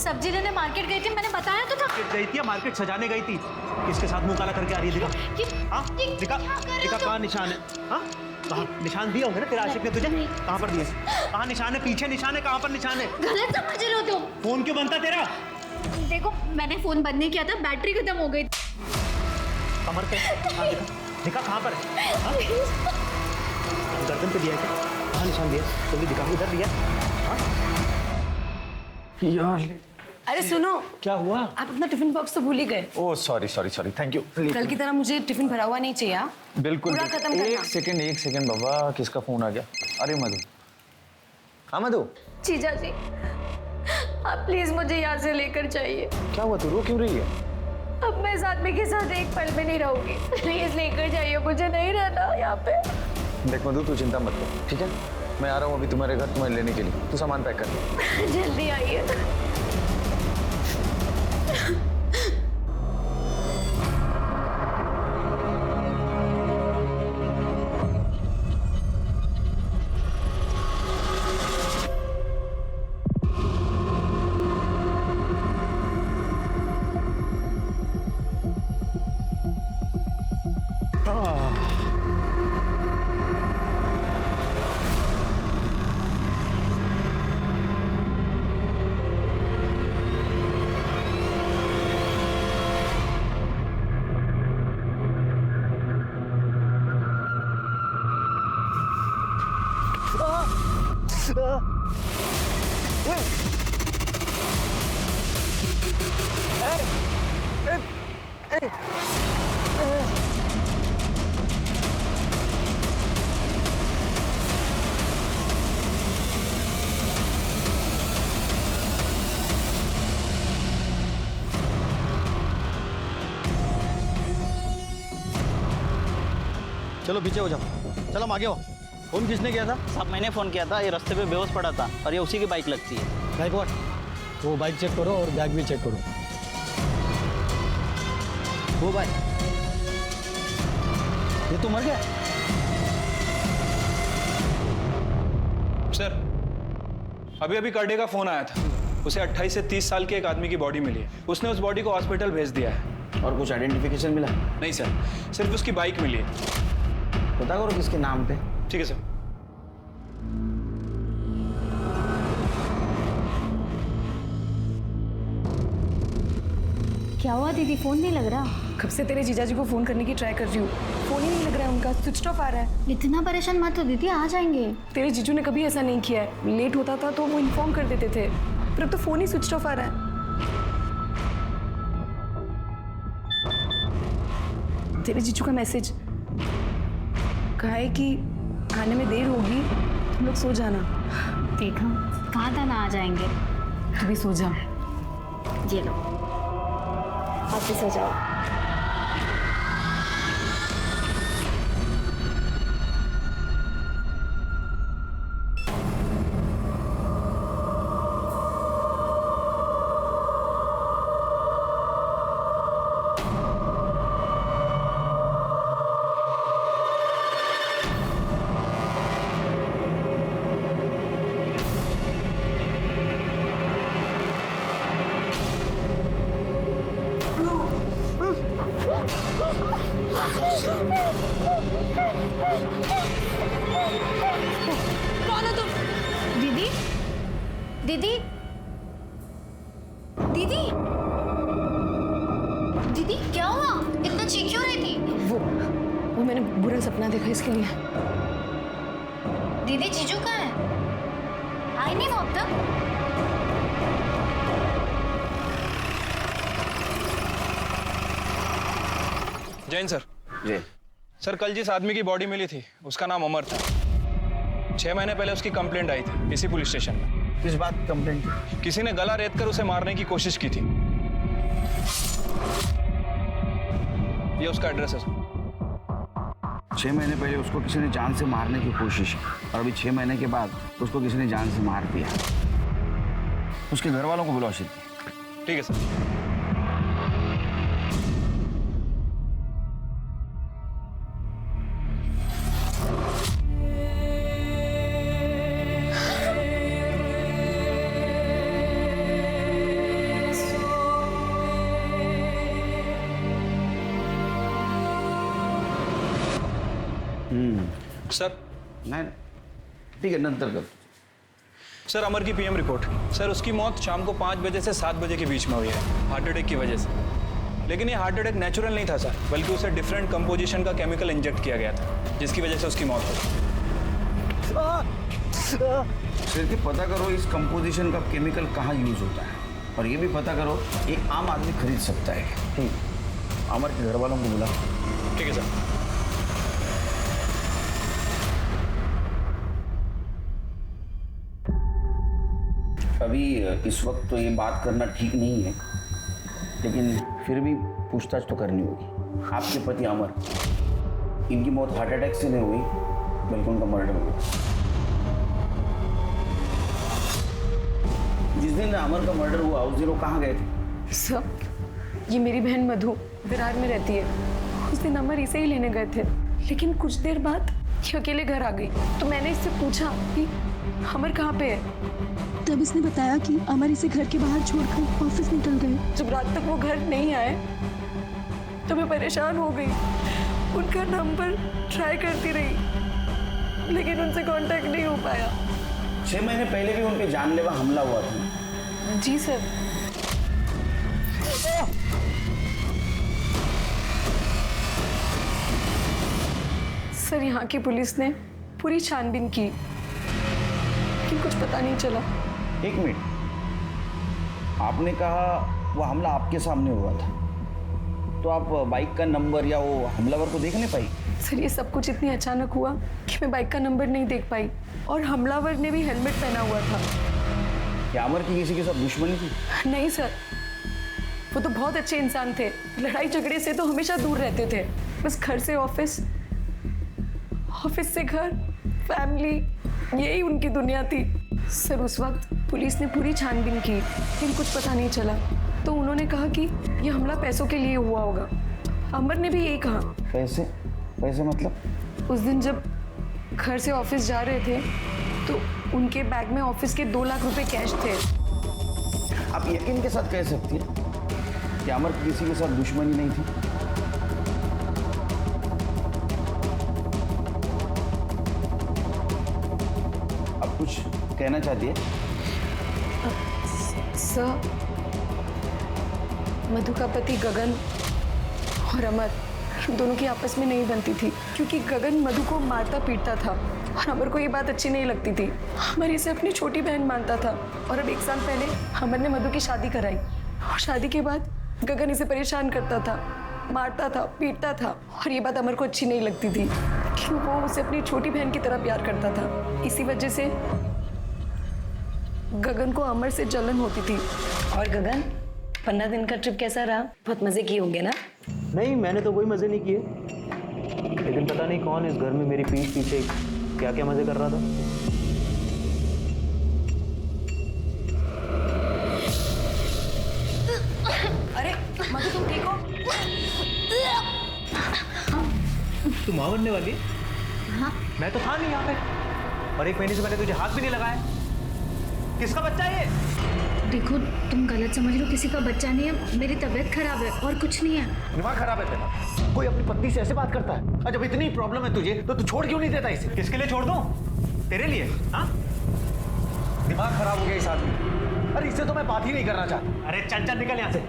सब्जी लेने मार्केट गई थी, मैंने बताया तो था। मार्केट गई थी या मार्केट सजाने गई थी? किसके साथ मुंह काला करके आ रही है? दिखा। हाँ दिखा, दिखा कहाँ निशान है? हाँ कहाँ निशान दिए होंगे ना तेरे आशिक ने तुझे? कहाँ पर दिए? कहाँ निशान है? पीछे निशान है, कहाँ पर निशान है? गलत समझ रहे हो तुम। फोन क्यों बनता तेरा? देखो मैंने फोन बंद नहीं किया था, बैटरी खत्म हो गई। कमर पे हाँ, दिखा कहाँ पर है? हाँ? गर्दन पे दिया है क्या? कहाँ निशान दिया? जल्दी दिखा, इधर दिया। हाँ? यार अरे सुनो, क्या हुआ? आप अपना टिफिन बॉक्स तो भूल ही गए। Oh sorry sorry sorry, thank you. कल की तरह मुझे टिफिन भरा हुआ नहीं चाहिए। बिल्कुल पूरा खत्म करना। एक सेकंड बाबा, किसका फोन आ गया? अरे मधु। हाँ मधु। जीजा जी आप प्लीज मुझे यहाँ से लेकर जाइए। क्या हुआ, तू रो क्यों रही है? अब मैं इस आदमी के साथ एक पल में नहीं रहूंगी, प्लीज लेकर जाइए, मुझे नहीं रहना यहाँ पे। देख मधु, तू चिंता मत कर, ठीक है? मैं आ रहा हूँ अभी तुम्हारे घर तुम्हें लेने के लिए। तू सामान पैक कर। जल्दी आइए। चलो पीछे हो जाओ, चलो हम आगे हो। फोन किसने किया था? साहब मैंने फ़ोन किया था, ये रास्ते पे बेहोश पड़ा था और ये उसी की बाइक लगती है। Bike what? वो बाइक चेक करो और बैग भी चेक करो। वो बाइक, ये तो मर गया। सर अभी अभी कर्डे का फोन आया था, उसे 28 से 30 साल के एक आदमी की बॉडी मिली है। उसने उस बॉडी को हॉस्पिटल भेज दिया है। और कुछ आइडेंटिफिकेशन मिला? नहीं सर, सिर्फ उसकी बाइक मिली है। पता करो किसके नाम पे। ठीक है सर। क्या हुआ दीदी, फोन नहीं लग रहा? कब से तेरे जीजा जी को फोन करने की ट्राई कर रही हूँ, फोन ही नहीं लग रहा है उनका, स्विच ऑफ आ रहा है। इतना परेशान मत हो दीदी, आ जाएंगे। तेरे जीजू ने कभी ऐसा नहीं किया है, लेट होता था तो वो इन्फॉर्म कर देते थे, पर अब तो फोन ही स्विच ऑफ आ रहा है। तेरे जीजू का मैसेज कहा है कि आने में देर होगी, तुम लोग सो जाना। देखा, कहा था ना आ जाएंगे। तू भी सो जा। ये लो, आप भी सो जाओ। कौन हो तुम? दीदी, दीदी, दीदी, दीदी क्या हुआ? इतना चीख क्यों रही थी? वो मैंने बुरा सपना देखा, इसके लिए। दीदी जीजू कहाँ है? आई नहीं वो अब तक? जैन सर। जी सर कल जिस आदमी की बॉडी मिली थी उसका नाम अमर था। 6 महीने पहले उसकी कंप्लेंट आई थी इसी पुलिस स्टेशन में। किस बात की कंप्लेंट की? किसी ने गला रेत कर उसे मारने की कोशिश की थी। ये उसका एड्रेस है सर। 6 महीने पहले उसको किसी ने जान से मारने की कोशिश की और अभी 6 महीने के बाद उसको किसी ने जान से मार दिया। उसके घर वालों को बुलाओ। ठीक है सर। सर नहीं ठीक है, नंतर कर। सर अमर की पीएम रिपोर्ट। सर उसकी मौत शाम को 5 बजे से 7 बजे के बीच में हुई है, हार्ट अटैक की वजह से। लेकिन ये हार्ट अटैक नेचुरल नहीं था सर, बल्कि उसे डिफरेंट कंपोजिशन का केमिकल इंजेक्ट किया गया था, जिसकी वजह से उसकी मौत हुई। फिर के पता करो इस कंपोजिशन का केमिकल कहाँ यूज होता है, और ये भी पता करो एक आम आदमी खरीद सकता है। ठीक, अमर के घर वालों को बुला। ठीक है सर। अभी इस वक्त तो ये बात करना ठीक नहीं है, लेकिन फिर भी पूछताछ तो करनी होगी। आपके पति अमर, इनकी मौत हार्ट अटैक से नहीं हुई, बल्कि उनका मर्डर हुआ। जिस दिन अमर का मर्डर हुआ उस दिन वो कहाँ गए थे? सर, ये मेरी बहन मधु विरार में रहती है। उस दिन अमर इसे ही लेने गए थे, लेकिन कुछ देर बाद ये अकेले घर आ गई। तो मैंने इससे पूछा कि अमर कहाँ पे है। तब इसने बताया कि अमर इसे घर के बाहर छोड़कर ऑफिस निकल गए। जब रात तक वो घर नहीं आए तो मैं परेशान हो गई। उनका नंबर ट्राई करती रही, लेकिन उनसे कांटेक्ट नहीं हो पाया। 6 महीने पहले भी उनके जानलेवा हमला हुआ था। जी सर। सर, यहाँ की पुलिस ने पूरी छानबीन की, लेकिन कुछ पता नहीं चला। 1 मिनट, आपने कहा वो हमला आपके सामने हुआ था, तो आप बाइक का नंबर या वो हमलावर को देख नहीं पाई? सर, ये सब कुछ इतनी अचानक हुआ कि मैं बाइक का नंबर नहीं देख पाई, और हमलावर ने भी हेलमेट पहना हुआ था। क्या अमर की किसी के साथ दुश्मनी थी? नहीं सर, वो तो बहुत अच्छे इंसान थे। लड़ाई झगड़े से तो हमेशा दूर रहते थे। बस घर से ऑफिस, ऑफिस से घर, फैमिली, यही उनकी दुनिया थी। सर, उस वक्त पुलिस ने पूरी छानबीन की, लेकिन कुछ पता नहीं चला। तो उन्होंने कहा कि यह हमला पैसों के लिए हुआ होगा। अमर ने भी यही कहा। पैसे? पैसे मतलब? उस दिन जब घर से ऑफिस जा रहे थे तो उनके बैग में ऑफिस के 2 लाख रुपए कैश थे। आप यकीन के साथ कह सकती हैं कि अमर की किसी के साथ दुश्मनी नहीं थी? आप कुछ कहना चाहती है? सर, मधु का पति गगन और अमर दोनों की आपस में नहीं बनती थी, क्योंकि गगन मधु को मारता पीटता था और अमर को ये बात अच्छी नहीं लगती थी। अमर इसे अपनी छोटी बहन मानता था, और अब 1 साल पहले अमर ने मधु की शादी कराई, और शादी के बाद गगन इसे परेशान करता था, मारता था, पीटता था, और ये बात अमर को अच्छी नहीं लगती थी, क्यों वो उसे अपनी छोटी बहन की तरह प्यार करता था। इसी वजह से गगन को अमर से जलन होती थी। और गगन, 15 दिन का ट्रिप कैसा रहा? बहुत मजे किए होंगे ना? नहीं, मैंने तो कोई मजे नहीं किए, लेकिन पता नहीं कौन इस घर में मेरी पीठ पीछे क्या क्या मजे कर रहा था। अरे मधु, तुम ठीक हो? तू मां बनने वाली है? हाँ। मैं तो था नहीं यहाँ पे, और 1 महीने से मैंने तुझे हाथ भी नहीं लगाया। किसका बच्चा है ये? देखो, तुम गलत समझ लो, किसी का बच्चा नहीं है। मेरी तबीयत खराब है और कुछ नहीं है। दिमाग खराब है तेरा? कोई अपनी पत्नी से ऐसे बात करता है? और जब इतनी प्रॉब्लम है तुझे, तो तू छोड़ क्यों नहीं देता इसे? किसके लिए छोड़ दूं? तेरे लिए? हाँ? दिमाग खराब हो गया इस आदमी। अरे इससे तो मैं बात ही नहीं करना चाहता। अरे चल चल, निकल यहाँ से।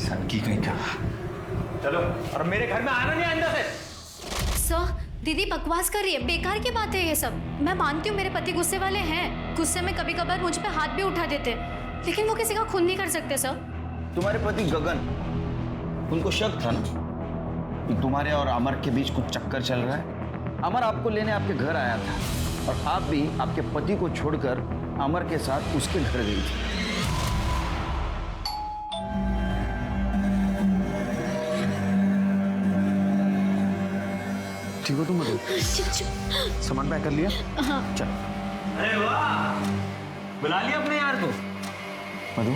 सनकी कहीं का। चलो, और मेरे घर में आना नहीं आइंदा से। सर, दीदी बकवास कर रही है, बेकार की बात है ये सब। मैं मानती हूँ मेरे पति गुस्से वाले हैं, गुस्से में कभी कभार मुझ पे हाथ भी उठा देते, लेकिन वो किसी का खून नहीं कर सकते सर। तुम्हारे पति गगन, उनको शक था ना कि तुम्हारे और अमर के बीच कुछ चक्कर चल रहा है। अमर आपको लेने आपके घर आया था, और आप भी आपके पति को छोड़कर अमर के साथ उसके घर गई थी। ठीक हो तुम? मधु, सामान पैक कर लिया? हाँ। चल। अरे वाह, बुला लिया अपने यार को। मधु,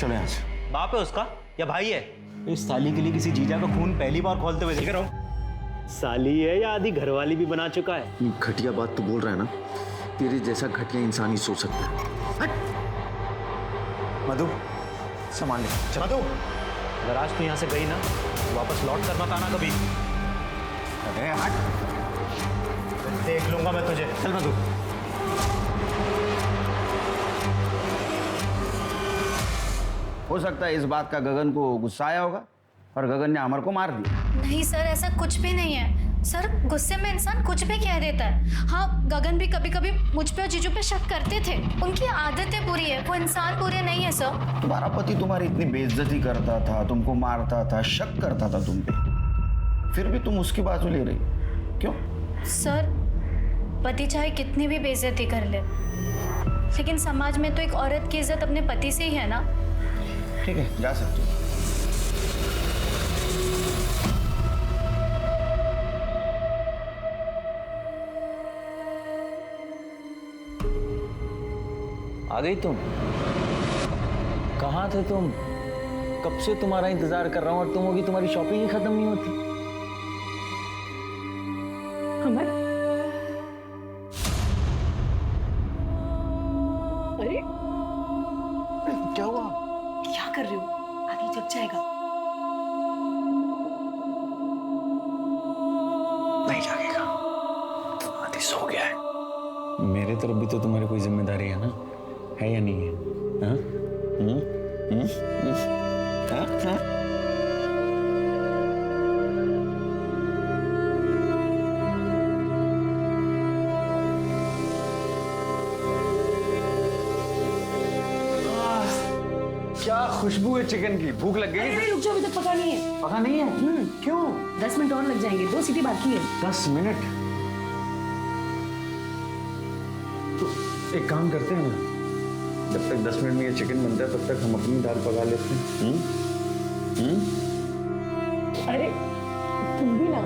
चलो यहाँ से। बाप है उसका या भाई है? इस साली के लिए किसी जीजा का खून पहली बार खोलते हुए देख रहा हूँ। साली है या आधी घरवाली भी बना चुका है। घटिया बात तो बोल रहा है ना, तेरे जैसा घटिया इंसान ही सोच सकता है। मधु, सामान ले। मधु, अगर आज तू यहाँ से गई ना, तो वापस लौट कर मत आना कभी। अरे हट। देख लूंगा मैं तुझे। चल मधु। हो सकता है इस बात का गगन को गुस्सा आया होगा और गगन ने अमर को मार दिया। नहीं सर, ऐसा कुछ भी नहीं है सर। गुस्से में इंसान कुछ भी कह देता है। हाँ, गगन भी कभी कभी मुझ पे और जीजू पे शक करते थे। उनकी आदतें बुरी है, वो इंसान बुरे नहीं है सर। तुम्हारा पति तुम्हारी इतनी बेइज्जती करता था, तुमको मारता था, शक करता था तुम पे, फिर भी तुम उसकी बाजू ले रही, क्यों? सर, पति चाहे कितनी भी बेइज्जती कर ले, लेकिन समाज में तो एक औरत की इज्जत अपने पति से ही है ना। ठीक है, जा सकती हो। आ गई तुम? कहाँ थे तुम? कब से तुम्हारा इंतजार कर रहा हूँ और तुम होगी, तुम्हारी शॉपिंग ही खत्म नहीं होती। अमर, अरे क्या हुआ? क्या कर रहे हो? आगे जग जाएगा। नहीं जागेगा, आधी सो गया है। मेरे तरफ भी तो तुम्हारी कोई जिम्मेदारी है ना, है या नहीं है? हाँ? हाँ? हाँ? क्या खुशबू है चिकन की, भूख लग गई? अरे रुक जाओ, अभी तक पका नहीं है। पता नहीं है? क्यों? 10 मिनट और लग जाएंगे, 2 सीटी बाकी है। 10 मिनट? तो एक काम करते हैं ना, जब तक 10 मिनट में ये चिकन बनता है तब तक हम अपनी दाल पका लेते हैं। अरे तुम भी ना।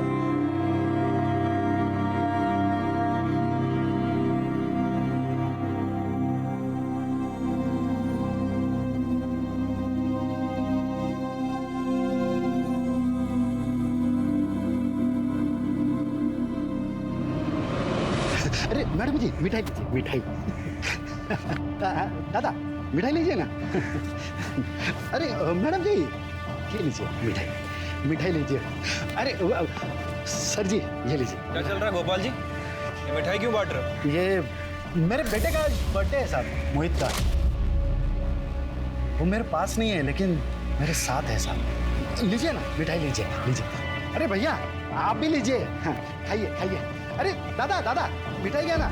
अरे मैडम जी, मिठाई लीजिए, मिठाई। दादा, मिठाई लीजिए ना। अरे मैडम जी, ये लीजिए मिठाई, मिठाई लीजिए। अरे सर जी, ये लीजिए। क्या चल रहा है गोपाल जी? ये मिठाई क्यों बांट रहे हो? ये मेरे बेटे का बर्थडे है साहब, मोहित का। वो मेरे पास नहीं है लेकिन मेरे साथ है साहब। लीजिए ना, मिठाई लीजिए, लीजिए। अरे भैया, आप भी लीजिए। हाँ, खाइए खाइए। अरे दादा, दादा, मिठाई क्या ना।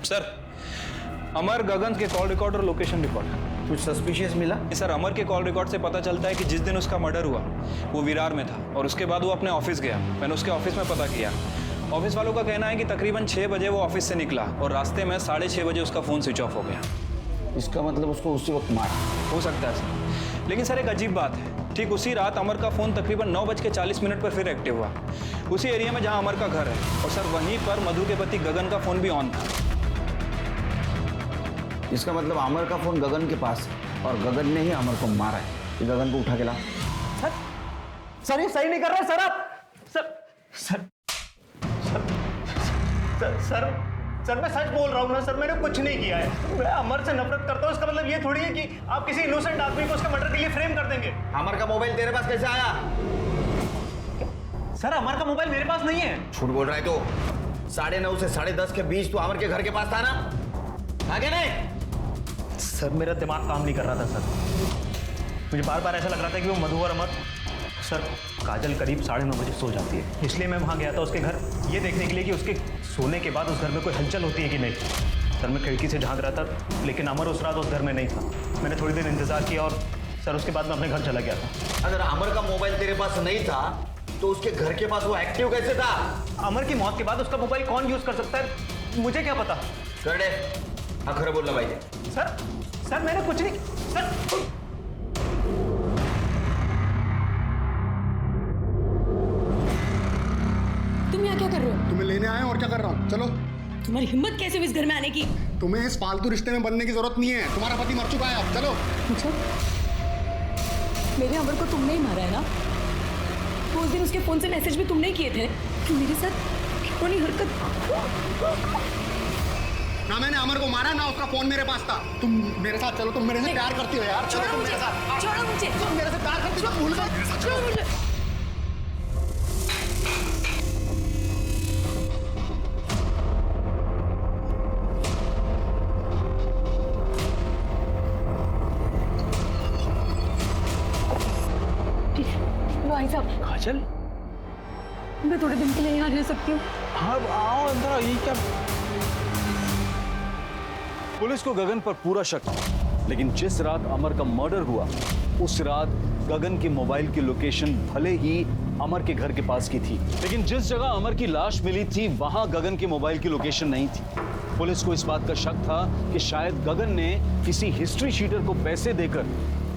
सर, अमर, गगन के कॉल रिकॉर्ड और लोकेशन रिकॉर्ड। कुछ सस्पिशियस मिला? सर, अमर के कॉल रिकॉर्ड से पता चलता है कि जिस दिन उसका मर्डर हुआ वो विरार में था और उसके बाद वो अपने ऑफिस गया। मैंने उसके ऑफिस में पता किया। ऑफिस वालों का कहना है कि तकरीबन 6 बजे वो ऑफिस से निकला और रास्ते में 6:30 बजे उसका फ़ोन स्विच ऑफ हो गया। इसका मतलब उसको उसी वक्त मारा हो सकता है सर, लेकिन सर एक अजीब बात है, ठीक उसी रात अमर का फ़ोन तकरीबन 9:40 पर फिर एक्टिव हुआ, उसी एरिया में जहाँ अमर का घर है। और सर वहीं पर मधु के पति गगन का फ़ोन भी ऑन था। इसका मतलब अमर का फोन गगन के पास है और गगन ने ही अमर को मारा है। ये गगन को उठा के ला। सर ये सही नहीं कर रहे सर। आप sir sir sir sir sir sir मैं सच बोल रहा हूँ ना सर, मैंने कुछ नहीं किया है। मैं अमर से नफरत करता हूँ, इसका मतलब ये थोड़ी है कि आप किसी इनोसेंट आदमी को उसका मर्डर के लिए फ्रेम कर देंगे। अमर का मोबाइल तेरे पास कैसे आया? सर अमर का मोबाइल मेरे पास नहीं है। झूठ बोल रहा है तो 9:30 से 10:30 के बीच तो अमर के घर के पास था ना? आगे नहीं। सर मेरा दिमाग काम नहीं कर रहा था सर, मुझे बार बार ऐसा लग रहा था कि वो मधु और अमर। सर काजल करीब 9:30 बजे सो जाती है, इसलिए मैं वहाँ गया था उसके घर ये देखने के लिए कि उसके सोने के बाद उस घर में कोई हलचल होती है कि नहीं। सर मैं खिड़की से झांक रहा था लेकिन अमर उस रात उस घर में नहीं था। मैंने थोड़ी देर इंतज़ार किया और सर उसके बाद मैं अपने घर चला गया था। अगर अमर का मोबाइल तेरे पास नहीं था तो उसके घर के पास वो एक्टिव कैसे था? अमर की मौत के बाद उसका मोबाइल कौन यूज कर सकता है मुझे क्या पता। कर दे, हाँ खरे बोलना भाई। सर मैंने कुछ नहीं। सर तुम यहाँ क्या कर रहे हो? तुम्हें लेने आए और क्या कर रहा हूँ। चलो। तुम्हारी हिम्मत कैसे हुई इस घर में आने की? तुम्हें इस फालतू रिश्ते में बनने की जरूरत नहीं है, तुम्हारा पति मर चुका है। अब चलो। अच्छा, मेरे अमर को तुमने ही मारा है ना? तो उस दिन उसके फोन से मैसेज भी तुमने ही किए थे कि मेरे साथ कौन हरकत। ना मैंने अमर को मारा ना उसका फोन मेरे पास था। तुम मेरे साथ चलो, तुम मेरे से प्यार करती हो यार। चलो तुम मेरे साथ। छोड़ो मुझे। तुम मेरे से प्यार करती हो, भूल गए। छोड़ो मुझे। भाई साहब, काजल, मैं थोड़े दिन के लिए यहाँ रह सकती हूँ? हाँ आओ अंदर। ये क्या? पुलिस को गगन पर पूरा शक था, लेकिन जिस रात अमर का मर्डर हुआ उस रात गगन के मोबाइल की लोकेशन भले ही अमर के घर के पास की थी, लेकिन जिस जगह अमर की लाश मिली थी वहां गगन के मोबाइल की लोकेशन नहीं थी। पुलिस को इस बात का शक था कि शायद गगन ने किसी हिस्ट्री शीटर को पैसे देकर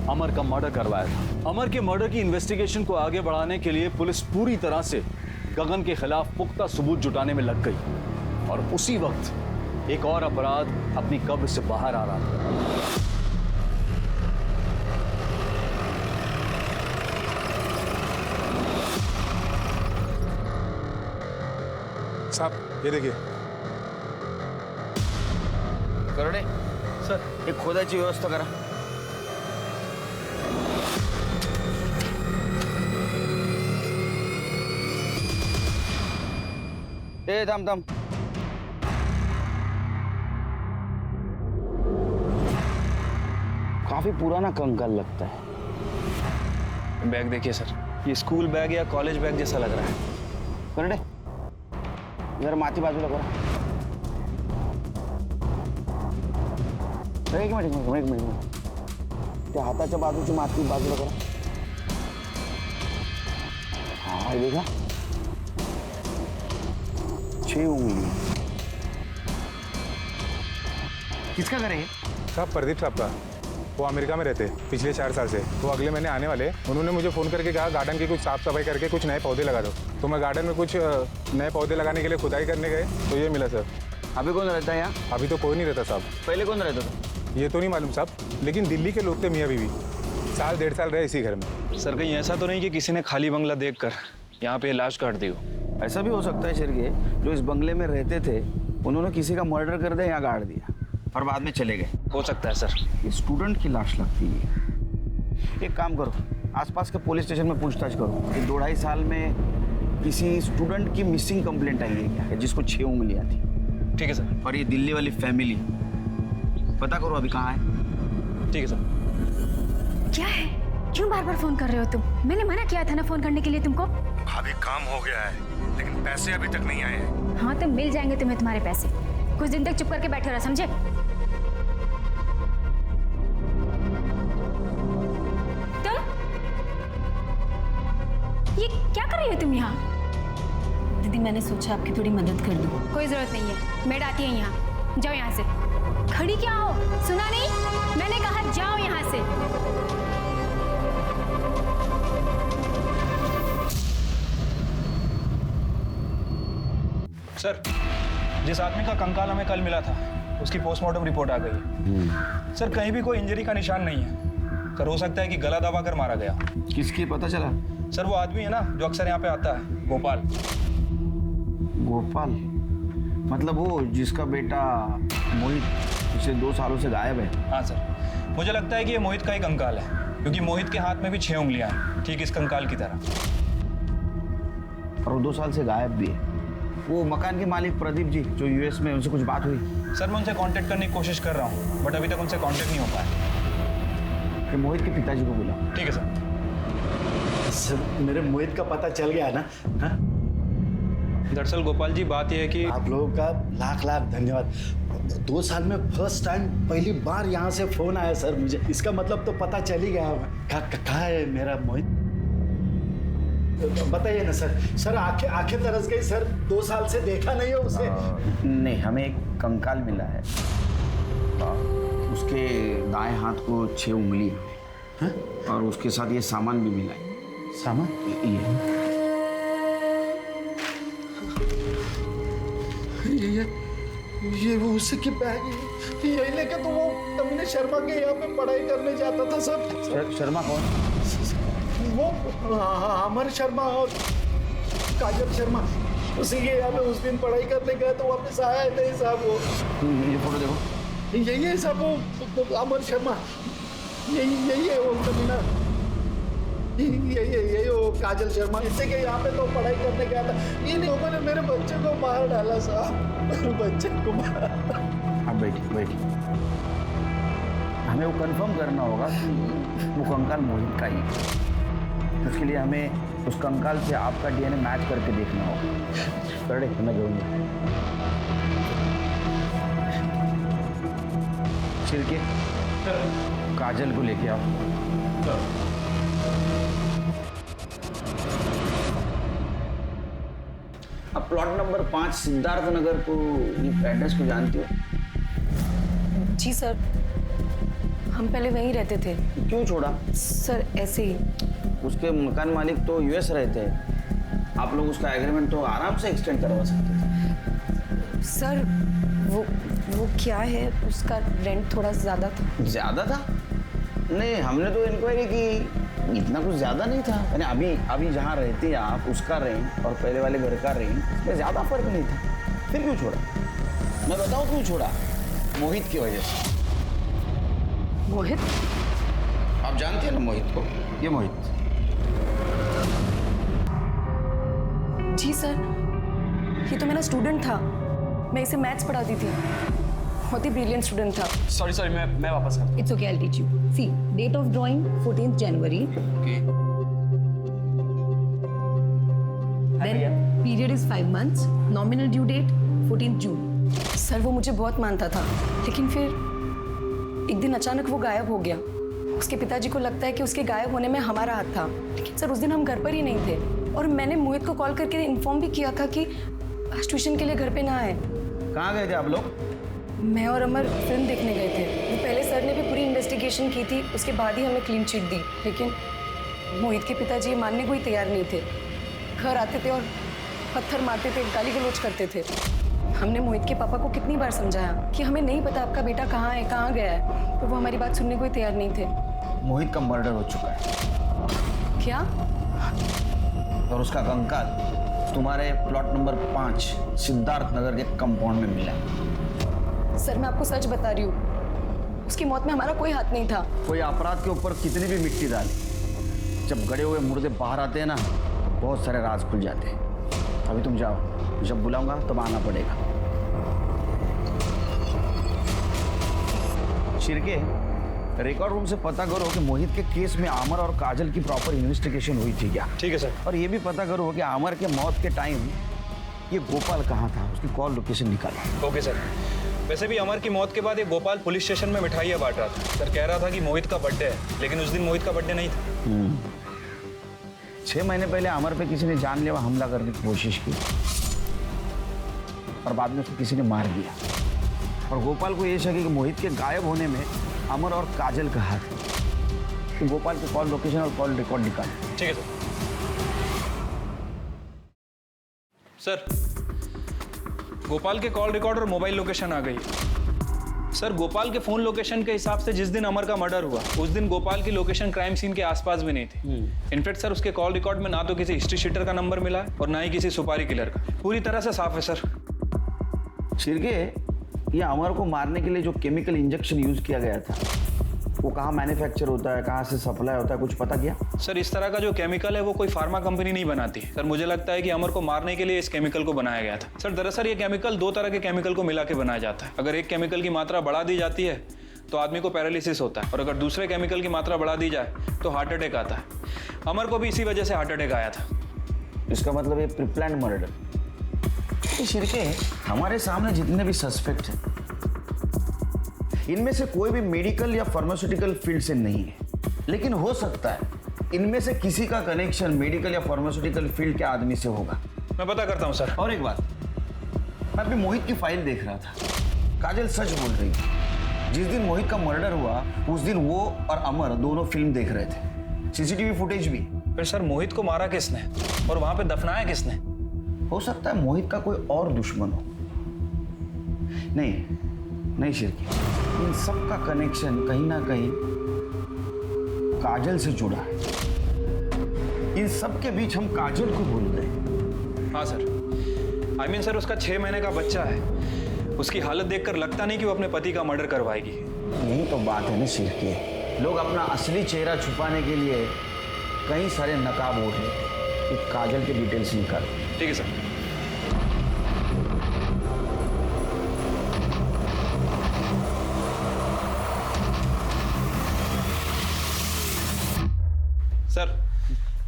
अमर का मर्डर करवाया था। अमर के मर्डर की इन्वेस्टिगेशन को आगे बढ़ाने के लिए पुलिस पूरी तरह से गगन के खिलाफ पुख्ता सबूत जुटाने में लग गई और उसी वक्त एक और अपराध अपनी कब्र से बाहर आ रहा था। साहब ये देखिए। करणे सर एक खोदाची व्यवस्था करा। ए थांब थांब। काफी पुराना कंकाल लगता है। बैग देखिए सर, ये स्कूल बैग या कॉलेज बैग जैसा लग रहा है। करणे जरा माती बाजूला करा। एक मिनिट त्या हाताच्या बाजूची माती बाजूला करा। हाँ ये देखा, 6 उंगली। किसका घर है? साहब प्रदीप साहब का। वो अमेरिका में रहते पिछले 4 साल से। वो अगले महीने आने वाले। उन्होंने मुझे फ़ोन करके कहा गार्डन की कुछ साफ सफाई करके कुछ नए पौधे लगा दो। तो मैं गार्डन में कुछ नए पौधे लगाने के लिए खुदाई करने गए तो ये मिला सर। अभी कौन रहता है यहाँ? अभी तो कोई नहीं रहता साहब। पहले कौन रहता था? ये तो नहीं मालूम साहब, लेकिन दिल्ली के लोग थे मियाँ बीवी। 1.5 साल रहे इसी घर में। सर कहीं ऐसा तो नहीं कि किसी ने खाली बंगला देखकर यहाँ पे लाश काट दी हो? ऐसा भी हो सकता है शेरगे, जो इस बंगले में रहते थे उन्होंने किसी का मर्डर कर दिया, यहाँ गाड़ दिया और बाद में चले गए। हो सकता है सर। ये स्टूडेंट की लाश लगती है। एक काम करो, आसपास के पुलिस स्टेशन में पूछताछ करो कि 2-2.5 साल में किसी स्टूडेंट की मिसिंग कंप्लेंट आई है क्या, जिसको 6 उंगलियां थी। ठीक है सर। और ये दिल्ली वाली फैमिली पता करो अभी कहाँ है। ठीक है सर। क्या है? क्यों बार बार फोन कर रहे हो तुम? मैंने मना किया था ना फोन करने के लिए तुमको। अभी काम हो गया है लेकिन पैसे अभी तक नहीं आए हैं। हाँ तो मिल जाएंगे तुम्हें तुम्हारे पैसे। कुछ दिन तक चुप करके बैठे रहो, समझे? तुम ये क्या कर रही हो तुम यहाँ? दीदी मैंने सोचा आपकी थोड़ी मदद कर दूं। कोई जरूरत नहीं है, मेड आती है यहाँ। जाओ यहाँ से। खड़ी क्या हो? सुना नहीं? मैंने कहा जाओ यहाँ से। सर जिस आदमी का कंकाल हमें कल मिला था उसकी पोस्टमार्टम रिपोर्ट आ गई है। सर कहीं भी कोई इंजरी का निशान नहीं है। कर हो सकता है कि गला दबाकर मारा गया। किसकी पता चला? सर वो आदमी है ना जो अक्सर यहाँ पे आता है, गोपाल। गोपाल मतलब वो जिसका बेटा मोहित पिछले 2 सालों से गायब है? हाँ सर, मुझे लगता है कि ये मोहित का ही कंकाल है, क्योंकि मोहित के हाथ में भी 6 उंगलियां हैं, ठीक इस कंकाल की तरह। और वो 2 साल से गायब भी है। वो मकान के मालिक प्रदीप जी जो यूएस में, उनसे कुछ बात हुई? सर मैं उनसे कांटेक्ट करने की कोशिश कर रहा हूँ, बट अभी तक उनसे कांटेक्ट नहीं हो पाया। फिर मोहित के पिताजी को बुला। ठीक है सर। सर मेरे मोहित का पता चल गया ना? हाँ? दरअसल गोपाल जी बात यह है कि आप लोगों का लाख लाख धन्यवाद। 2 साल में फर्स्ट टाइम पहली बार यहाँ से फोन आया सर मुझे। इसका मतलब तो पता चल ही गया। कहाँ है मेरा मोहित? बताइए ना सर। सर आंखें तरस गई सर। 2 साल से देखा नहीं है उसे। नहीं, हमें एक कंकाल मिला है। उसके दाएं हाथ को 6 उंगली है और उसके साथ ये सामान भी मिला है। सामान? ये वो उसी की बैग है। यही लेके तो वो तमने शर्मा के यहाँ पे पढ़ाई करने जाता था सर। शर्मा कौन? वो अमर शर्मा और काजल शर्मा उसी के यहाँ पे उस दिन पढ़ाई करने गए तो वापस आया नहीं साहब। वो ये फोटो देखो। यही है साहब वो अमर शर्मा। यही है वो कमीना। यही वो काजल शर्मा। इसी के यहाँ पे तो पढ़ाई करने गया था। इन लोगों ने मेरे बच्चे को मार डाला साहब। मेरे बच्चे को मार। अब बैठिए। हमें वो कंफर्म करना होगा कि वो कंकाल मोहित का ही है। उसके लिए हमें उस कंकाल से आपका डीएनए मैच करके देखना होगा। करे मैं जाऊंगा। छिलके काजल को लेके आओ। अब प्लॉट नंबर 5 सिद्धार्थ नगर को एड्रेस को जानती हो? जी सर, हम पहले वहीं रहते थे। क्यों छोड़ा? सर ऐसे ही। उसके मकान मालिक तो यूएस रहते हैं। आप लोग उसका एग्रीमेंट तो आराम से एक्सटेंड करवा सकते थे। सर वो क्या है, उसका रेंट थोड़ा ज़्यादा था। ज़्यादा था? नहीं, हमने तो इंक्वायरी की, इतना कुछ ज़्यादा नहीं था। यानी अभी जहाँ रहती हैं आप, उसका रेंट और पहले वाले घर का रेंट में ज़्यादा फर्क नहीं था। फिर क्यों छोड़ा? मैं बताऊँ क्यों छोड़ा? मोहित की वजह से। मोहित? आप जानते हैं ना मोहित को? ये मोहित। जी सर, ये तो मेरा स्टूडेंट था। मैं इसे मैथ्स पढ़ाती थी। बहुत ही ब्रिलियंट स्टूडेंट था। सॉरी मैं वापस करता हूँ। It's okay, I'll teach you. See, date of drawing 14th January. Okay. Then period is 5 months. Nominal due date 14th June. Sir वो मुझे बहुत मानता था, लेकिन फिर एक दिन अचानक वो गायब हो गया। उसके पिताजी को लगता है कि उसके गायब होने में हमारा हाथ था, लेकिन सर उस दिन हम घर पर ही नहीं थे। और मैंने मोहित को कॉल करके इन्फॉर्म भी किया था कि आज ट्यूशन के लिए घर पे ना आए। कहाँ गए थे आप लोग? मैं और अमर फिल्म देखने गए थे। वो पहले सर ने भी पूरी इन्वेस्टिगेशन की थी, उसके बाद ही हमें क्लीन चिट दी। लेकिन मोहित के पिताजी ये मानने को ही तैयार नहीं थे। घर आते थे और पत्थर मारते थे, गाली गलौज करते थे। हमने मोहित के पापा को कितनी बार समझाया कि हमें नहीं पता आपका बेटा कहाँ है, कहाँ गया है, तो वो हमारी बात सुनने को ही तैयार नहीं थे। मोहित का मर्डर हो चुका है। क्या? और उसका कंकाल तुम्हारे प्लॉट नंबर 5 सिद्धार्थ नगर के कंपाउंड में मिला। सर मैं आपको सच बता रही हूँ, उसकी मौत में हमारा कोई हाथ नहीं था। कोई अपराध के ऊपर कितनी भी मिट्टी डाले, जब गड़े हुए मुर्दे बाहर आते हैं ना, बहुत सारे राज खुल जाते हैं। अभी तुम जाओ, जब बुलाऊंगा तब आना पड़ेगा। शिरके, रिकॉर्ड रूम से पता करो कि मोहित के केस में आमर और काजल की प्रॉपर इन्वेस्टिगेशन हुई थी क्या? ठीक है सर। और ये भी पता करो कि आमर के मौत के टाइम ये गोपाल कहाँ था, उसकी कॉल लोकेशन निकालो। Okay sir. वैसे भी अमर की मौत के बाद ये गोपाल पुलिस स्टेशन में मिठाइयाँ बांट रहा था। सर कह रहा था कि मोहित का बर्थडे है, लेकिन उस दिन मोहित का बर्थडे नहीं था। 6 महीने पहले अमर पे किसी ने जानलेवा हमला करने की कोशिश की और बाद में उसको किसी ने मार दिया। और गोपाल को ये शक है कि मोहित के गायब होने में अमर और काजल का हाथ है। तो गोपाल के कॉल लोकेशन और कॉल रिकॉर्ड निकाल। ठीक है सर। गोपाल के कॉल रिकॉर्ड और मोबाइल लोकेशन आ गई। सर गोपाल के फोन लोकेशन के हिसाब से जिस दिन अमर का मर्डर हुआ, उस दिन गोपाल की लोकेशन क्राइम सीन के आसपास भी नहीं थी। इनफैक्ट सर उसके कॉल रिकॉर्ड में ना तो किसी हिस्ट्री शीटर का नंबर मिला है और ना ही किसी सुपारी किलर का। पूरी तरह से साफ है सर। शिरके, ये अमर को मारने के लिए जो केमिकल इंजेक्शन यूज किया गया था, वो कहाँ मैन्युफैक्चर होता है, कहाँ से सप्लाई होता है, कुछ पता किया? सर इस तरह का जो केमिकल है वो कोई फार्मा कंपनी नहीं बनाती। सर मुझे लगता है कि अमर को मारने के लिए इस केमिकल को बनाया गया था। सर दरअसल ये केमिकल 2 तरह के केमिकल को मिला के बनाया जाता है। अगर एक केमिकल की मात्रा बढ़ा दी जाती है तो आदमी को पैरालिसिस होता है, और अगर दूसरे केमिकल की मात्रा बढ़ा दी जाए तो हार्ट अटैक आता है। अमर को भी इसी वजह से हार्ट अटैक आया था। इसका मतलब ये प्री प्लान्ड मर्डर। ये शिरके, हमारे सामने जितने भी सस्पेक्ट हैं, इनमें से कोई भी मेडिकल या फार्मास्यूटिकल फील्ड से नहीं है, लेकिन हो सकता है इनमें से किसी का कनेक्शन मेडिकल या फार्मास्यूटिकल फील्ड के आदमी से होगा। मैं पता करता हूँ सर। और एक बात, मैं अभी मोहित की फाइल देख रहा था। काजल सच बोल रही है। जिस दिन मोहित का मर्डर हुआ उस दिन वो और अमर दोनों फिल्म देख रहे थे, सीसीटीवी फुटेज भी। फिर सर मोहित को मारा किसने और वहां पे दफनाया किसने? हो सकता है मोहित का कोई और दुश्मन हो। नहीं शिरकी, इन सब का कनेक्शन कहीं ना कहीं काजल से जुड़ा है। इन सब के बीच हम काजल को भूल गए। हाँ सर, I mean सर, उसका 6 महीने का बच्चा है। उसकी हालत देखकर लगता नहीं कि वो अपने पति का मर्डर करवाएगी। यही तो बात है ना शिरकी, लोग अपना असली चेहरा छुपाने के लिए कई सारे नकाब ओढ़ लेते हैं। काजल के डिटेल्स निकाल। ठीक है सर। सर,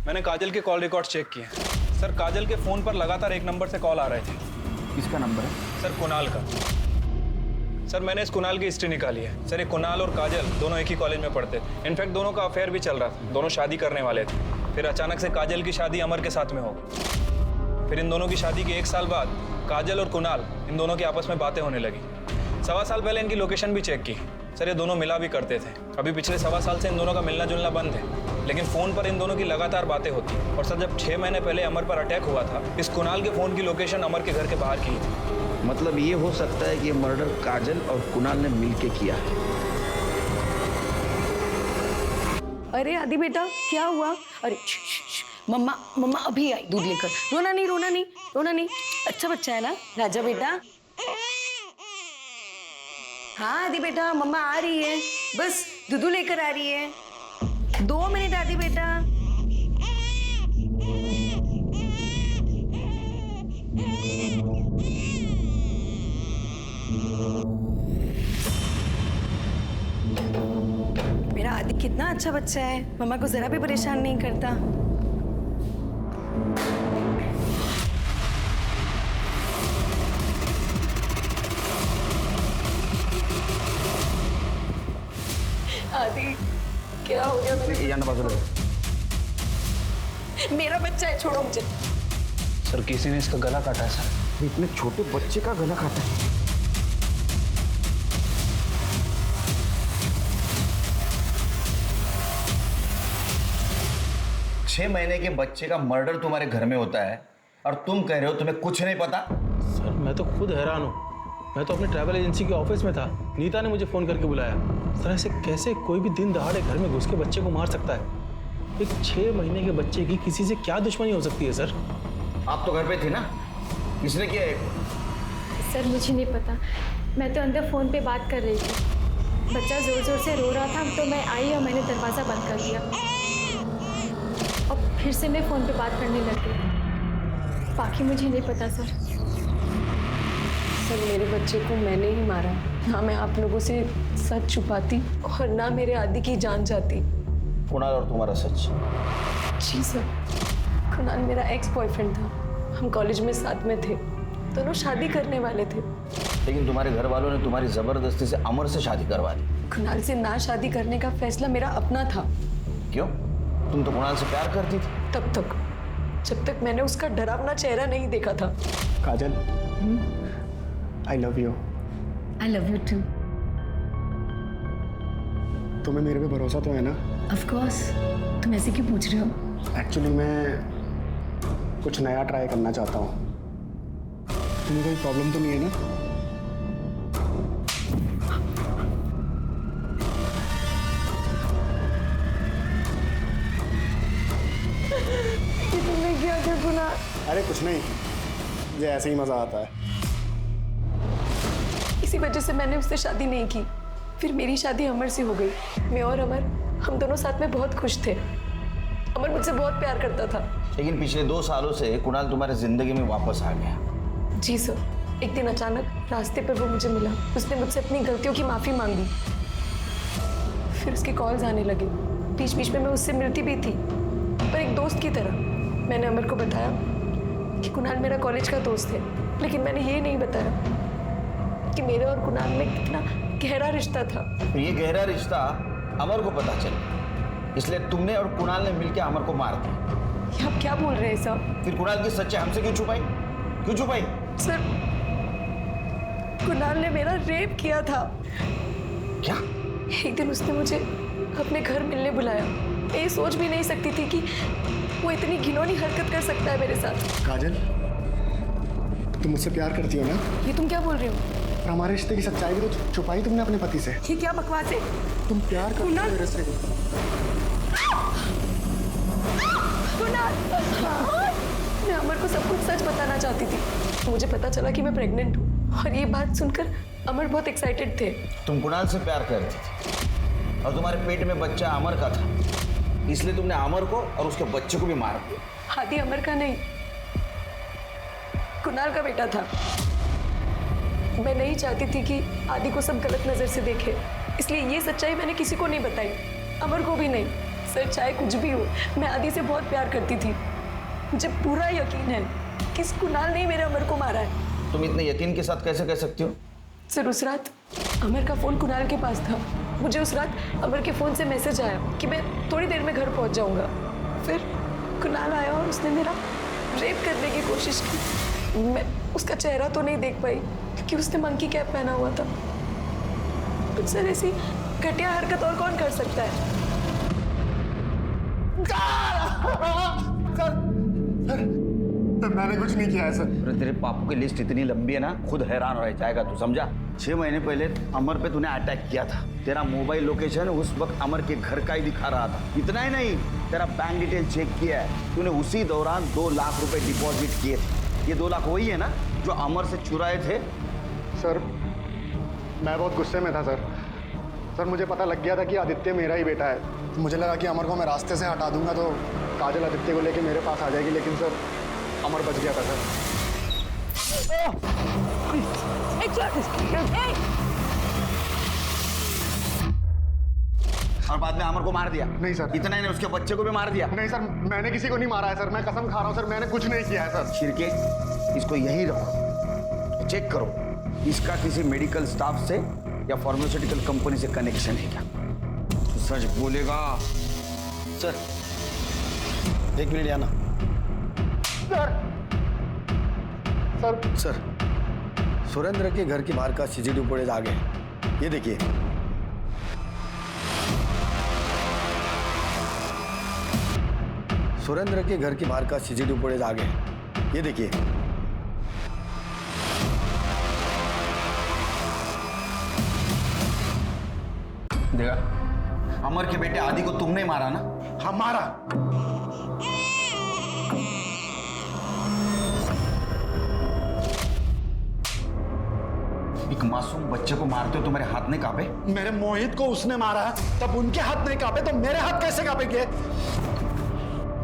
मैंने काजल के कॉल रिकॉर्ड चेक किए। सर, काजल के फोन पर लगातार एक नंबर से कॉल आ रहे थे। किसका नंबर है? सर, कुणाल का। सर, मैंने इस कुणाल की हिस्ट्री निकाली है। सर, ये कुणाल और काजल दोनों एक ही कॉलेज में पढ़ते थे। इनफैक्ट दोनों का अफेयर भी चल रहा था। दोनों शादी करने वाले थे। फिर अचानक से काजल की शादी अमर के साथ में हो गई। फिर इन दोनों की शादी के 1 साल बाद काजल और कुणाल इन दोनों की आपस में बातें होने लगी। 1.25 साल पहले इनकी लोकेशन भी चेक की। सर, ये दोनों मिला भी करते थे। अभी पिछले 1.25 साल से इन दोनों का मिलना जुलना बंद है, लेकिन फोन पर इन दोनों की लगातार बातें होती। और सर, जब 6 महीने पहले अमर पर अटैक हुआ था, इस कुणाल के फोन की लोकेशन अमर के घर के बाहर की थी। मतलब ये हो सकता है कि ये मर्डर काजल और कुणाल ने मिलके किया है। अरे आदि बेटा, क्या हुआ? अरे मम्मा अभी आई दूध लेकर। रोना नहीं। अच्छा बच्चा है ना राजा बेटा? हाँ आदि बेटा, मम्मा आ रही है, बस दूध लेकर आ रही है। 2 मिनट आदि बेटा। मेरा आदि कितना अच्छा बच्चा है, मम्मा को जरा भी परेशान नहीं करता। आदि, क्या हो गया मेरा बच्चा है, छोड़ो मुझे। सर, किसी ने इसका गला काटा है। सर, इतने छोटे बच्चे का गला काटा है? 6 महीने के बच्चे का मर्डर तुम्हारे घर में होता है और तुम कह रहे हो तुम्हें कुछ नहीं पता? सर, मैं तो खुद हैरान हूँ। मैं तो अपनी ट्रैवल एजेंसी के ऑफिस में था, नीता ने मुझे फ़ोन करके बुलाया। सर, ऐसे कैसे कोई भी दिन दहाड़े घर में घुस के बच्चे को मार सकता है? एक 6 महीने के बच्चे की किसी से क्या दुश्मनी हो सकती है? सर, आप तो घर पे थे ना, किसने किया है? सर, मुझे नहीं पता, मैं तो अंदर फ़ोन पे बात कर रही थी। बच्चा ज़ोर ज़ोर से रो रहा था, तो मैं आई और मैंने दरवाज़ा बंद कर दिया और फिर से मैं फ़ोन पे बात करने लग गई। बाकी मुझे नहीं पता सर। सर, मेरे बच्चे को मैंने ही मारा। ना मैं आप लोगों से सच छुपाती और ना मेरे आदि की जान जाती। कुणाल और तुम्हारा सच? जी सर, कुणाल मेरा एक्स बॉयफ्रेंड था। हम कॉलेज में साथ में थे, दोनों शादी करने वाले थे। लेकिन तुम्हारे घर वालों ने तुम्हारी जबरदस्ती से अमर से शादी करवा दी। कुणाल से ना शादी करने का फैसला मेरा अपना था। क्यों? तुम तो कुणाल से प्यार करती थी। तब तक, जब तक मैंने उसका डरावना चेहरा नहीं देखा था। Kajal, I love you. I love you too. तुम्हें मेरे पे भरोसा तो है ना? Of course. तुम ऐसे क्यों पूछ रहे हो? एक्चुअली मैं कुछ नया ट्राई करना चाहता हूँ। तुम्हें कोई प्रॉब्लम तो नहीं है ना? तुमने क्या किया कुणाल? अरे कुछ नहीं, मुझे ऐसे ही मजा आता है। इसी वजह से मैंने उससे शादी नहीं की। फिर मेरी शादी अमर से हो गई। मैं और अमर, हम दोनों साथ में बहुत खुश थे। अमर मुझसे बहुत प्यार करता था। लेकिन पिछले 2 सालों से कुणाल तुम्हारे जिंदगी में वापस आ गया। जी सर, एक दिन अचानक रास्ते पर वो मुझे मिला। उसने मुझसे अपनी गलतियों की माफ़ी मांगी। फिर उसके कॉल्स आने लगे। बीच बीच में मैं उससे मिलती भी थी, पर एक दोस्त की तरह। मैंने अमर को बताया कि कुणाल मेरा कॉलेज का दोस्त है। लेकिन मैंने ये नहीं बताया कि मेरे और कुणाल में कितना गहरा रिश्ता था। तो ये गहरा रिश्ता अमर को पता चला, इसलिए तुमने और कुणाल ने मिलकर अमर को मार दिया। ये आप क्या बोल रहे हैं साहब? फिर कुणाल की सच्चाई हमसे क्यों छुपाई? क्यों छुपाई? सर, कुणाल ने मेरा रेप किया था। क्या? एक दिन उसने मुझे अपने घर मिलने बुलाया। मैं ये सोच भी नहीं सकती थी कि वो इतनी घिनौनी हरकत कर सकता है मेरे साथ। काजल, तुम मुझसे प्यार करती हो ना? ये तुम क्या बोल रहे हो? और हमारे रिश्ते की सच्चाई भी तो छुपाई तुमने अपने पति से। ये क्या बकवास है? तुम प्यार करती हो मेरे से। कुणाल, मैं अमर को सब कुछ सच बताना चाहती थी। मुझे पता चला कि मैं प्रेग्नेंट हूँ और ये बात सुनकर अमर बहुत एक्साइटेड थे। तुम कुणाल से प्यार करती थी और तुम्हारे पेट में बच्चा अमर का था, इसलिए तुमने अमर को और उसके बच्चे को भी मार दिया। आदि अमर का नहीं, कुणाल का बेटा था। मैं नहीं चाहती थी कि आदि को सब गलत नजर से देखे, इसलिए ये सच्चाई मैंने किसी को नहीं बताई, अमर को भी नहीं। सर, चाहे कुछ भी हो, मैं आदि से बहुत प्यार करती थी। मुझे पूरा यकीन है कि इस कुणाल ने मेरे अमर को मारा है। तुम इतने यकीन के साथ कैसे कह सकती हो? सर, उस रात अमर का फोन कुणाल के पास था। मुझे उस रात अमर के फोन से मैसेज आया कि मैं थोड़ी देर में घर पहुंच जाऊंगा। फिर कुणाल आया और उसने मेरा रेप करने की कोशिश की। मैं उसका चेहरा तो नहीं देख पाई क्योंकि उसने मंकी कैप पहना हुआ था। तो सर, ऐसी घटिया हरकत और कौन कर सकता है? सर, मैंने कुछ नहीं किया है सर। अरे तेरे पापों की लिस्ट इतनी लंबी है ना, खुद हैरान रह जाएगा तू, समझा? 6 महीने पहले अमर पे तूने अटैक किया था। तेरा मोबाइल लोकेशन उस वक्त अमर के घर का ही दिखा रहा था। इतना ही नहीं, तेरा बैंक डिटेल चेक किया है, तूने उसी दौरान 2 लाख रुपए डिपॉजिट किए थे। ये 2 लाख वही है ना जो अमर से चुराए थे? सर, मैं बहुत गुस्से में था सर। सर, मुझे पता लग गया था कि आदित्य मेरा ही बेटा है। तो मुझे लगा कि अमर को मैं रास्ते से हटा दूंगा तो काजल आदित्य को लेके मेरे पास आ जाएगी, लेकिन सर अमर बच गया था सर। और बाद में अमर को मार दिया? नहीं सर। इतना ही नहीं, उसके बच्चे को भी मार दिया? नहीं सर, मैंने किसी को नहीं मारा है सर। मैं कसम खा रहा हूँ सर, मैंने कुछ नहीं किया है सर। शिरके, इसको यहीं रखो, चेक करो इसका किसी मेडिकल स्टाफ से या फार्मास्यूटिकल कंपनी से कनेक्शन है क्या। तो सच बोलेगा। सर, 1 मिनट आना। सर, सुरेंद्र के घर के बाहर का सीसीटीवी फुटेज आ गया। ये देखिए। सुरेंद्र के घर के बाहर का सीसीटीवी फुटेज आ गया। ये देखिए। देखा, अमर के बेटे आदि को तुमने मारा ना? हाँ, मारा। एक मासूम बच्चे को मारते हो, तुम्हारे हाथ नहीं कांपे? मेरे मोहित को उसने मारा, तब उनके हाथ नहीं कांपे तो मेरे हाथ कैसे कांपेंगे?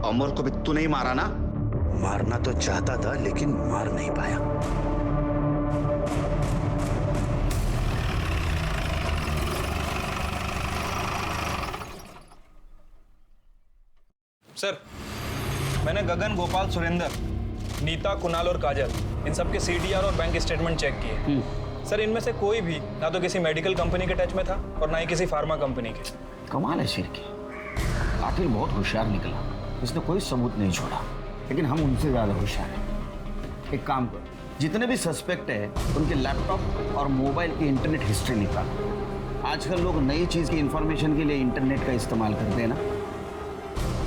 अमर को भी तू नहीं मारा ना? मारना तो चाहता था लेकिन मार नहीं पाया। सर, मैंने गगन, गोपाल, सुरेंद्र, नीता, कुणाल और काजल इन सबके CDR और बैंक स्टेटमेंट चेक किए। सर, इनमें से कोई भी ना तो किसी मेडिकल कंपनी के टच में था और ना ही किसी फार्मा कंपनी के। कमाल है शिरके, कातिल बहुत होशियार निकला, इसने कोई सबूत नहीं छोड़ा, लेकिन हम उनसे ज्यादा होशियार हैं। एक काम करो, जितने भी सस्पेक्ट है उनके लैपटॉप और मोबाइल की इंटरनेट हिस्ट्री निकालो। आजकल लोग नई चीज की इंफॉर्मेशन के लिए इंटरनेट का इस्तेमाल करते हैं ना।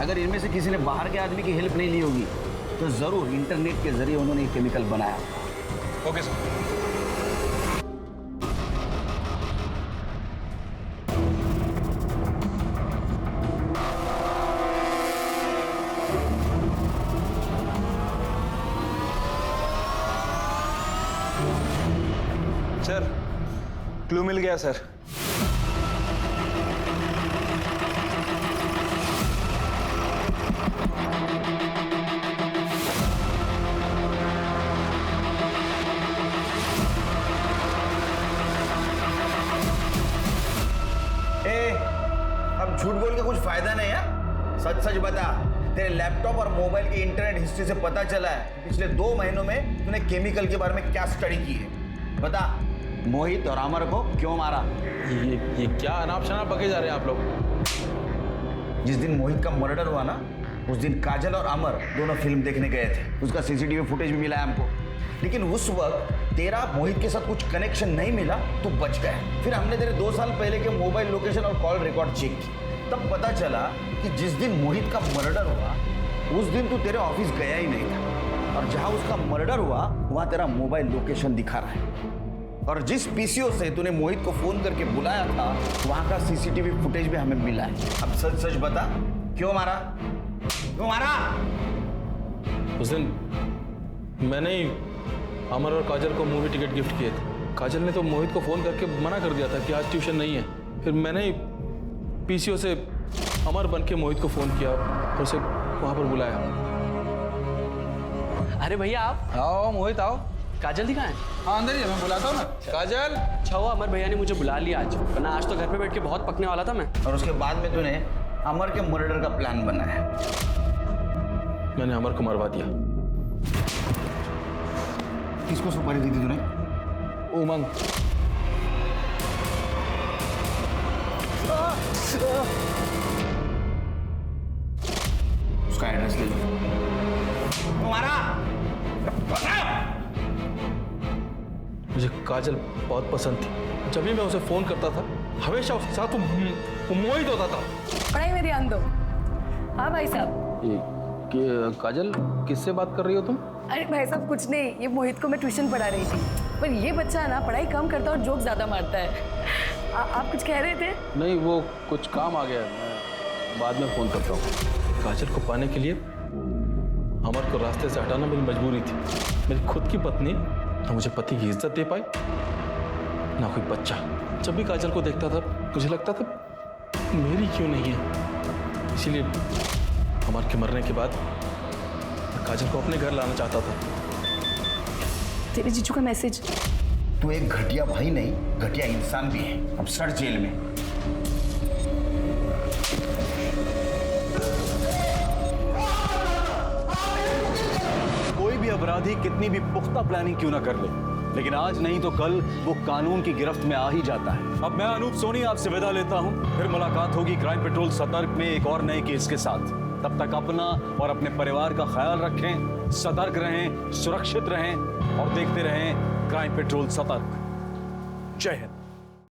अगर इनमें से किसी ने बाहर के आदमी की हेल्प नहीं ली होगी तो जरूर इंटरनेट के जरिए उन्होंने ये केमिकल बनाया। Okay sir. सर, क्लू मिल गया सर। अब झूठ बोल के कुछ फायदा नहीं है, सच सच बता, तेरे लैपटॉप और मोबाइल के इंटरनेट हिस्ट्री से पता चला है कि पिछले 2 महीनों में तूने केमिकल के बारे में क्या स्टडी की है। बता, मोहित और अमर को क्यों मारा? ये क्या अनाप शनाप बके जा रहे हैं आप लोग? जिस दिन मोहित का मर्डर हुआ ना, उस दिन काजल और अमर दोनों फिल्म देखने गए थे। उसका सीसीटीवी फुटेज भी मिला है हमको, लेकिन उस वक्त तेरा मोहित के साथ कुछ कनेक्शन नहीं मिला तो बच गया। फिर हमने तेरे 2 साल पहले के मोबाइल लोकेशन और कॉल रिकॉर्ड चेक की, तब पता चला कि जिस दिन मोहित का मर्डर हुआ उस दिन तू तेरे ऑफिस गया ही नहीं था, और जहां उसका मर्डर हुआ वहां तेरा मोबाइल लोकेशन दिखा रहा है। और जिस पीसीओ से तूने मोहित को फोन करके बुलाया था वहां का सीसीटीवी फुटेज भी हमें मिला है। अब सच सच बता, क्यों मारा? क्यों मारा? उस दिन मैंने ही अमर और काजल को मूवी टिकट गिफ्ट किए थे। काजल ने तो मोहित को फोन करके मना कर दिया था कि आज ट्यूशन नहीं है। फिर मैंने ही पीसीओ से अमर बन के मोहित को फोन किया और उसे वहां पर बुलाया। अरे भैया आप आओ मोहित आओ। काजल दी कहाँ है? हाँ अंदर ही है, मैं बुलाता हूँ ना। काजल। अच्छा हुआ अमर भैया ने मुझे बुला लिया आज, वरना आज तो घर पे बैठ के बहुत पकने वाला था मैं। और उसके बाद में तूने अमर के मर्डर का प्लान बनाया। मैंने अमर को मरवा दिया। किसको सुपारी दी थी तूने? उमंग। उसका एड्रेस ले लो। तुम्हारा मुझे काजल बहुत पसंद थी। जब भी मैं उसे फोन करता था हमेशा उसके साथ वो मोहित होता था। पढ़ाई में ध्यान दो। हाँ भाई साहब। काजल किससे बात कर रही हो तुम? अरे भाई साहब कुछ नहीं, ये मोहित को मैं ट्यूशन पढ़ा रही थी, पर ये बच्चा ना पढ़ाई कम करता और जोक ज्यादा मारता है। आप कुछ कह रहे थे? नहीं, वो कुछ काम आ गया, मैं बाद में फोन करता हूँ। काजल को पाने के लिए अमर को रास्ते से हटाना मेरी मजबूरी थी। मेरी खुद की पत्नी ना मुझे पति की इज्जत दे पाई ना कोई बच्चा। जब भी काजल को देखता था मुझे लगता था मेरी क्यों नहीं है। इसीलिए अमर के मरने के बाद मैं काजल को अपने घर लाना चाहता था। तेरे जीजू का मैसेज। तू एक घटिया भाई नहीं, घटिया इंसान भी है। अब सड़ जेल में। कोई भी अपराधी कितनी भी पुख्ता प्लानिंग क्यों ना कर ले, लेकिन आज नहीं तो कल वो कानून की गिरफ्त में आ ही जाता है। अब मैं अनूप सोनी आपसे विदा लेता हूं। फिर मुलाकात होगी क्राइम पेट्रोल सतर्क में एक और नए केस के साथ। तब तक अपना और अपने परिवार का ख्याल रखें, सतर्क रहें, सुरक्षित रहें और देखते रहें क्राइम पेट्रोल सतर्क। जय हिंद।